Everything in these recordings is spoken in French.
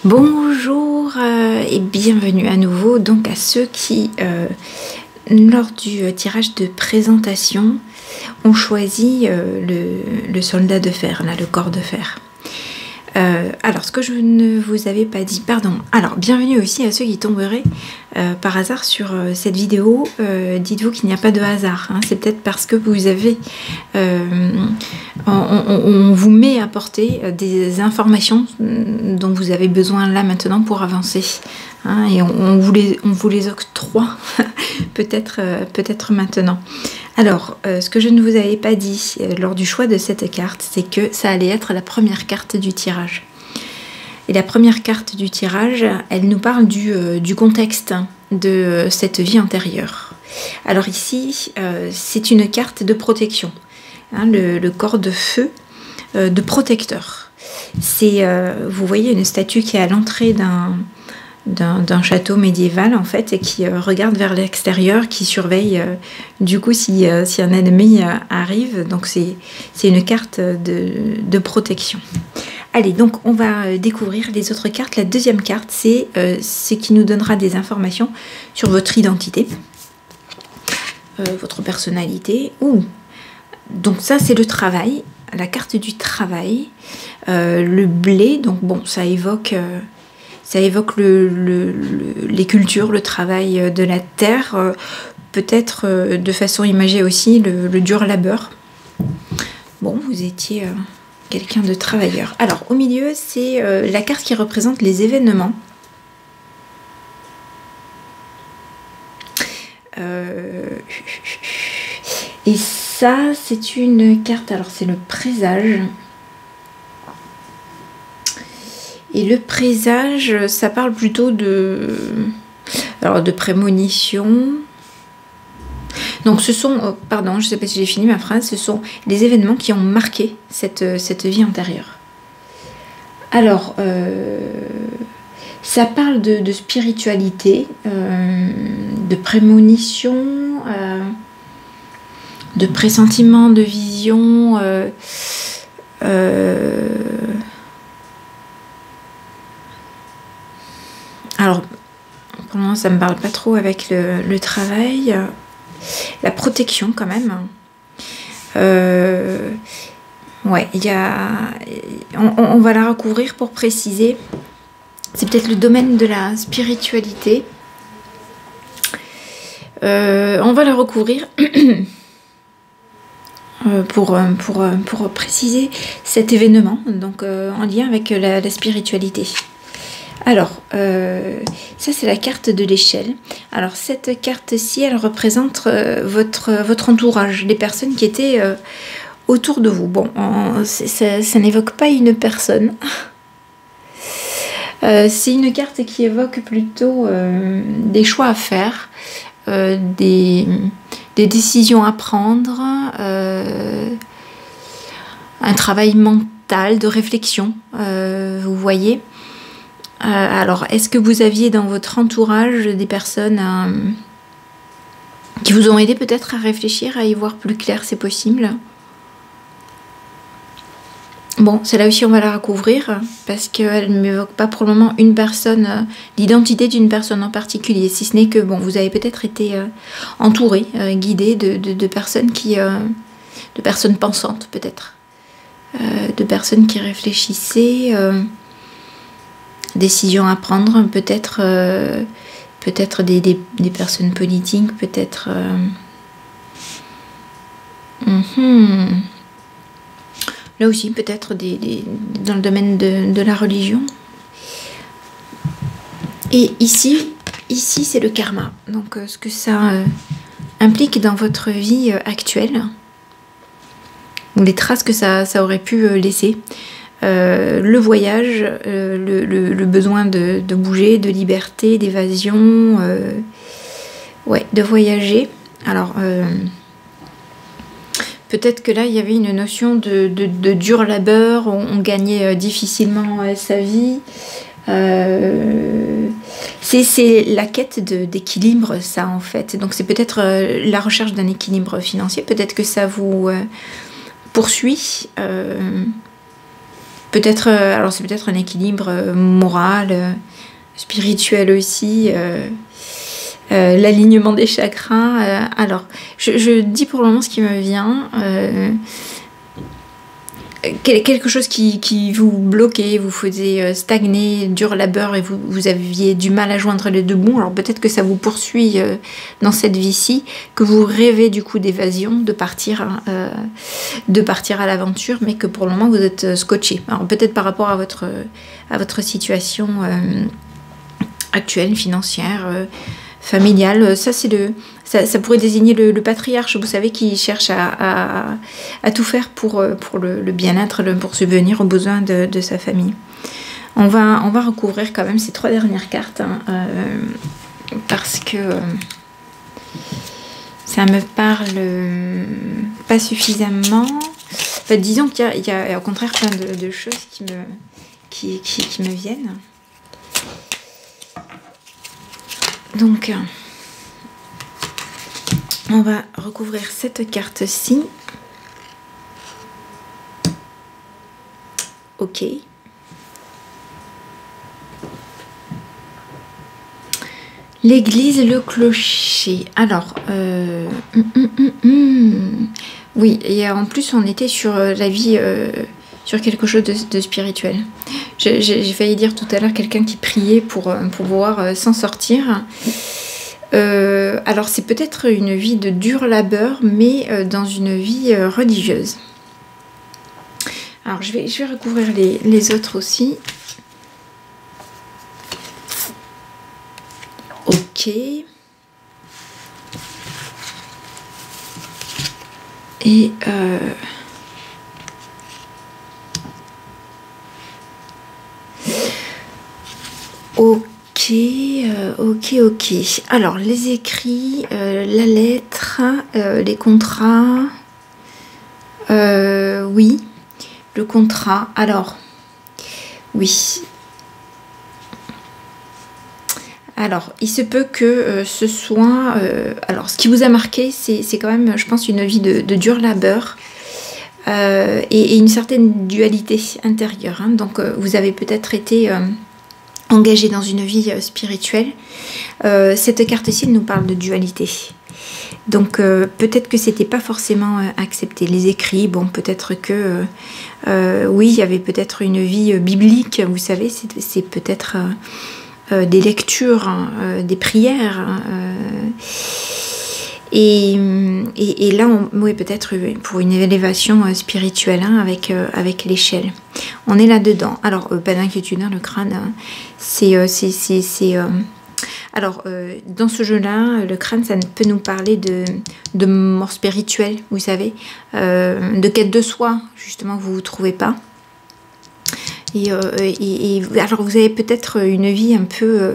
Bonjour et bienvenue à nouveau donc à ceux qui, lors du tirage de présentation, ont choisi le soldat de fer, là, le corps de fer. Alors, ce que je ne vous avais pas dit, pardon. Alors, bienvenue aussi à ceux qui tomberaient par hasard sur cette vidéo. Dites-vous qu'il n'y a pas de hasard. Hein. C'est peut-être parce que vous avez... on vous met à porter des informations dont vous avez besoin là maintenant pour avancer. Hein, et on vous les octroie peut-être maintenant. Alors, ce que je ne vous avais pas dit lors du choix de cette carte, c'est que ça allait être la première carte du tirage. Et la première carte du tirage, elle nous parle du contexte de cette vie antérieure. Alors ici, c'est une carte de protection, hein, le corps de feu de protecteur. C'est, vous voyez, une statue qui est à l'entrée d'un château médiéval en fait et qui regarde vers l'extérieur, qui surveille du coup si un ennemi arrive. Donc c'est une carte de protection. Allez, donc on va découvrir les autres cartes. La deuxième carte, c'est ce qui nous donnera des informations sur votre identité, votre personnalité. Donc ça c'est le travail, la carte du travail, le blé. Donc bon, ça évoque les cultures, le travail de la terre, peut-être de façon imagée aussi le dur labeur. Bon, vous étiez quelqu'un de travailleur. Alors, au milieu, c'est la carte qui représente les événements. Et ça, c'est une carte, alors c'est le présage. Et le présage, ça parle plutôt de prémonition. Donc ce sont, pardon, je ne sais pas si j'ai fini ma phrase, ce sont les événements qui ont marqué cette vie antérieure. Alors, ça parle de spiritualité, de prémonition, de pressentiment, de vision, alors, pour le moment, ça ne me parle pas trop avec le travail. La protection, quand même. Ouais, il y a... On va la recouvrir pour préciser. C'est peut-être le domaine de la spiritualité. On va la recouvrir pour préciser cet événement, donc en lien avec la spiritualité. Alors, ça c'est la carte de l'échelle. Alors cette carte-ci, elle représente votre entourage, les personnes qui étaient autour de vous. Bon, ça n'évoque pas une personne. C'est une carte qui évoque plutôt des choix à faire, des décisions à prendre, un travail mental, de réflexion, vous voyez. Alors, est-ce que vous aviez dans votre entourage des personnes qui vous ont aidé peut-être à réfléchir, à y voir plus clair, c'est possible? Bon, celle-là aussi on va la recouvrir parce qu'elle ne m'évoque pas pour le moment une personne, l'identité d'une personne en particulier, si ce n'est que bon, vous avez peut-être été entouré, guidé de personnes de personnes pensantes peut-être, de personnes qui réfléchissaient. Décisions à prendre, peut-être des personnes politiques, peut-être là aussi peut-être dans le domaine de la religion. Et ici c'est le karma, donc ce que ça implique dans votre vie actuelle, ou les traces que ça aurait pu laisser. Le voyage, le besoin de bouger, de liberté, d'évasion, ouais, de voyager. Alors, peut-être que là, il y avait une notion de dur labeur, on gagnait difficilement sa vie. C'est la quête d'équilibre, ça, en fait. Donc, c'est peut-être la recherche d'un équilibre financier. Peut-être que ça vous poursuit. Peut-être, alors c'est peut-être un équilibre moral, spirituel aussi, l'alignement des chakras. Alors, je dis pour le moment ce qui me vient. Quelque chose qui vous bloquait, vous faisait stagner, dur labeur et vous aviez du mal à joindre les deux bouts. Alors peut-être que ça vous poursuit dans cette vie-ci, que vous rêvez du coup d'évasion, de partir à l'aventure, mais que pour le moment vous êtes scotché. Alors peut-être par rapport à votre situation actuelle, financière, familiale. Ça pourrait désigner le patriarche, vous savez, qui cherche à tout faire pour le bien-être, pour subvenir aux besoins de sa famille. On va recouvrir quand même ces 3 dernières cartes, hein, parce que ça me parle pas suffisamment. Enfin, disons qu'il y a au contraire plein de choses qui me viennent. Donc, on va recouvrir cette carte-ci. Ok. L'église, le clocher. Alors, oui, et en plus on était sur la vie, sur quelque chose de spirituel. J'ai failli dire tout à l'heure quelqu'un qui priait pour pouvoir s'en sortir. Alors c'est peut-être une vie de dur labeur, mais dans une vie religieuse. Alors je vais recouvrir les autres aussi. Ok. Et ok. Alors, les écrits, la lettre, les contrats. Oui, le contrat. Alors, oui. Alors, il se peut que ce soit... alors, ce qui vous a marqué, c'est quand même, je pense, une vie de dur labeur. Et une certaine dualité intérieure. Hein. Donc, vous avez peut-être été... engagé dans une vie spirituelle. Cette carte-ci nous parle de dualité. Donc peut-être que c'était pas forcément accepté. Les écrits, bon, peut-être que oui, il y avait peut-être une vie biblique, vous savez, c'est peut-être des lectures, des prières. Et là, oui, peut-être pour une élévation spirituelle, hein, avec l'échelle. On est là-dedans. Alors, pas d'inquiétude, hein, le crâne, alors, dans ce jeu-là, le crâne, ça peut nous parler de mort spirituelle, vous savez, de quête de soi, justement, que vous ne vous trouvez pas. Et alors, vous avez peut-être une vie un peu...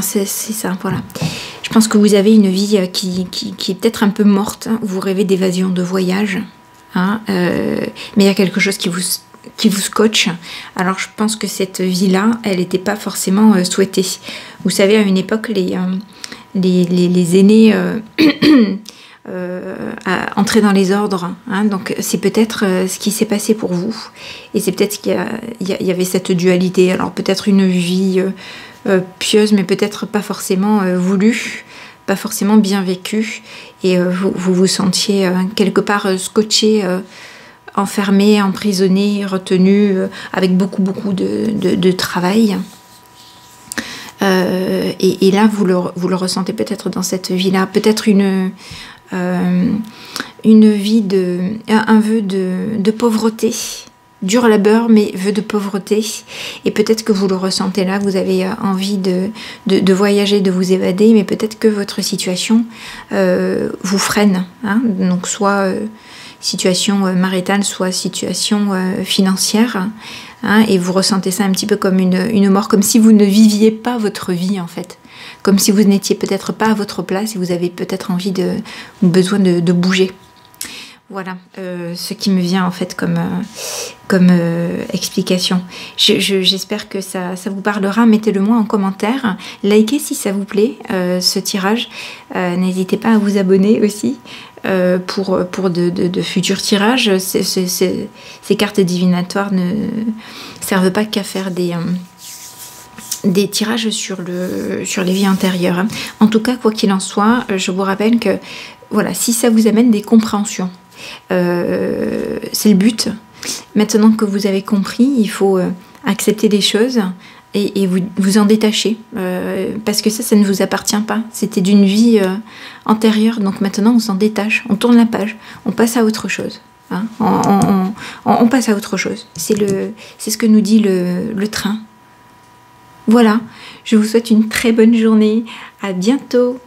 c'est ça, voilà. Je pense que vous avez une vie qui est peut-être un peu morte. Hein. Vous rêvez d'évasion, de voyage. Hein, mais il y a quelque chose qui vous scotche. Alors je pense que cette vie-là, elle n'était pas forcément souhaitée. Vous savez, à une époque, les aînés entraient dans les ordres. Hein, donc c'est peut-être ce qui s'est passé pour vous. Et c'est peut-être qu'il y avait cette dualité. Alors peut-être une vie... pieuse, mais peut-être pas forcément voulue, pas forcément bien vécue, et vous vous sentiez quelque part scotché, enfermé, emprisonné, retenu, avec beaucoup de travail. Et là, vous le ressentez peut-être dans cette vie-là, peut-être une vie un vœu de pauvreté. Dur labeur, mais vœu de pauvreté. Et peut-être que vous le ressentez là, vous avez envie de voyager, de vous évader, mais peut-être que votre situation vous freine. Hein, donc soit situation maritale, soit situation financière. Hein, et vous ressentez ça un petit peu comme une mort, comme si vous ne viviez pas votre vie en fait. Comme si vous n'étiez peut-être pas à votre place et vous avez peut-être envie ou besoin de bouger. Voilà ce qui me vient en fait comme explication. J'espère que ça vous parlera. Mettez-le moi en commentaire. Likez si ça vous plaît ce tirage. N'hésitez pas à vous abonner aussi. pour de futurs tirages. Ces cartes divinatoires ne servent pas qu'à faire des tirages sur les vies antérieures. Hein. En tout cas, quoi qu'il en soit, je vous rappelle que voilà, si ça vous amène des compréhensions, c'est le but. Maintenant que vous avez compris, il faut accepter les choses et vous en détacher. Parce que ça ne vous appartient pas. C'était d'une vie antérieure. Donc maintenant, on s'en détache. On tourne la page. On passe à autre chose. Hein. On passe à autre chose. C'est ce que nous dit le train. Voilà. Je vous souhaite une très bonne journée. À bientôt.